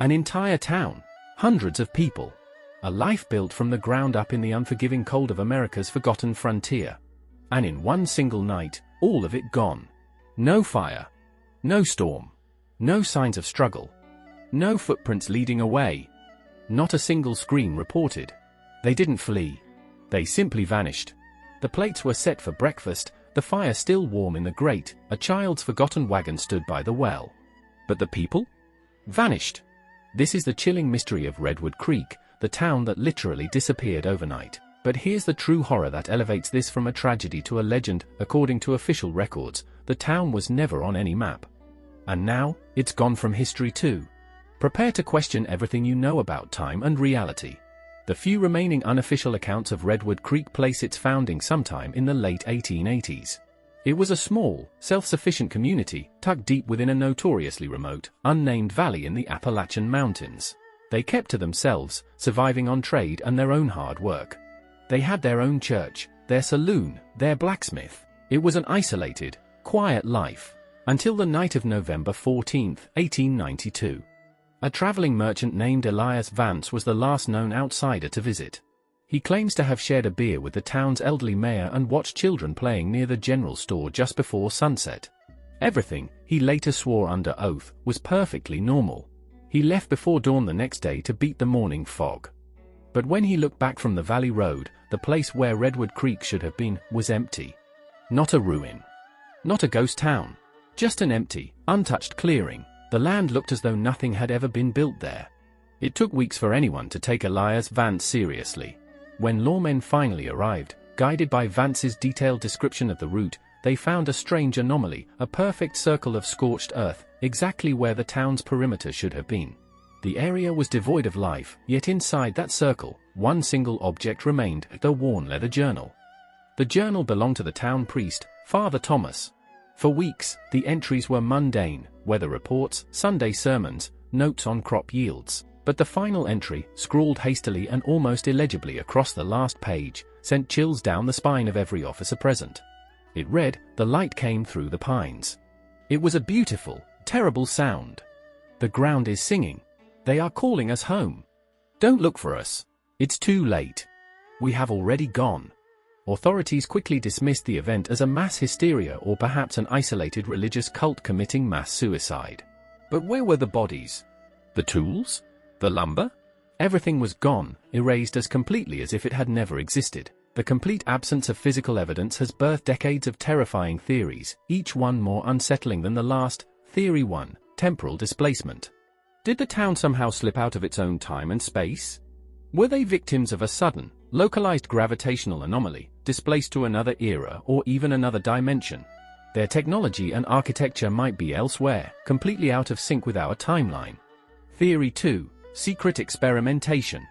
An entire town, hundreds of people. A life built from the ground up in the unforgiving cold of America's forgotten frontier. And in one single night, all of it gone. No fire. No storm. No signs of struggle. No footprints leading away. Not a single scream reported. They didn't flee. They simply vanished. The plates were set for breakfast, the fire still warm in the grate, a child's forgotten wagon stood by the well. But the people? Vanished. This is the chilling mystery of Redwood Creek, the town that literally disappeared overnight. But here's the true horror that elevates this from a tragedy to a legend. According to official records, the town was never on any map. And now, it's gone from history too. Prepare to question everything you know about time and reality. The few remaining unofficial accounts of Redwood Creek place its founding sometime in the late 1880s. It was a small, self-sufficient community, tucked deep within a notoriously remote, unnamed valley in the Appalachian Mountains. They kept to themselves, surviving on trade and their own hard work. They had their own church, their saloon, their blacksmith. It was an isolated, quiet life. Until the night of November 14, 1892. A traveling merchant named Elias Vance was the last known outsider to visit. He claims to have shared a beer with the town's elderly mayor and watched children playing near the general store just before sunset. Everything, he later swore under oath, was perfectly normal. He left before dawn the next day to beat the morning fog. But when he looked back from the valley road, the place where Redwood Creek should have been was empty. Not a ruin. Not a ghost town. Just an empty, untouched clearing. The land looked as though nothing had ever been built there. It took weeks for anyone to take Elias Vance seriously. When lawmen finally arrived, guided by Vance's detailed description of the route, they found a strange anomaly, a perfect circle of scorched earth, exactly where the town's perimeter should have been. The area was devoid of life, yet inside that circle, one single object remained, the worn leather journal. The journal belonged to the town priest, Father Thomas. For weeks, the entries were mundane, weather reports, Sunday sermons, notes on crop yields. But the final entry, scrawled hastily and almost illegibly across the last page, sent chills down the spine of every officer present. It read, "The light came through the pines." It was a beautiful, terrible sound. The ground is singing. They are calling us home. Don't look for us. It's too late. We have already gone. Authorities quickly dismissed the event as a mass hysteria or perhaps an isolated religious cult committing mass suicide. But where were the bodies? The tools? The lumber? Everything was gone, erased as completely as if it had never existed. The complete absence of physical evidence has birthed decades of terrifying theories, each one more unsettling than the last. Theory 1, temporal displacement. Did the town somehow slip out of its own time and space? Were they victims of a sudden, localized gravitational anomaly, displaced to another era or even another dimension? Their technology and architecture might be elsewhere, completely out of sync with our timeline. Theory 2, secret experimentation.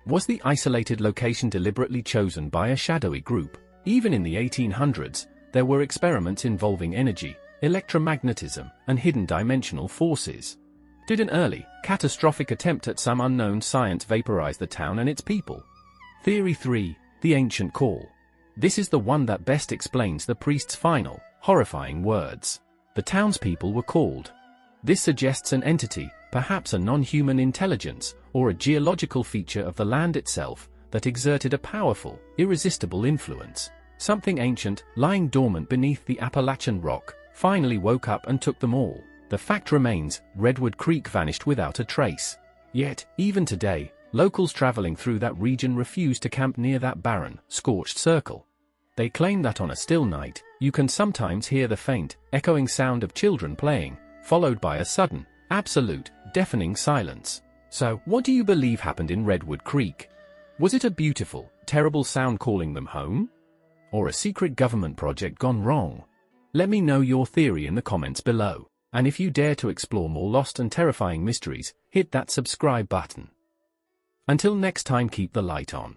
Was the isolated location deliberately chosen by a shadowy group? Even in the 1800s, there were experiments involving energy, electromagnetism, and hidden dimensional forces. Did an early, catastrophic attempt at some unknown science vaporize the town and its people? Theory 3, the ancient call. This is the one that best explains the priest's final, horrifying words. The townspeople were called. This suggests an entity, perhaps a non-human intelligence, or a geological feature of the land itself, that exerted a powerful, irresistible influence. Something ancient, lying dormant beneath the Appalachian rock, finally woke up and took them all. The fact remains, Redwood Creek vanished without a trace. Yet, even today, locals traveling through that region refuse to camp near that barren, scorched circle. They claim that on a still night, you can sometimes hear the faint, echoing sound of children playing, followed by a sudden, absolute, deafening silence. So, what do you believe happened in Redwood Creek? Was it a beautiful, terrible sound calling them home? Or a secret government project gone wrong? Let me know your theory in the comments below. And if you dare to explore more lost and terrifying mysteries, hit that subscribe button. Until next time, keep the light on.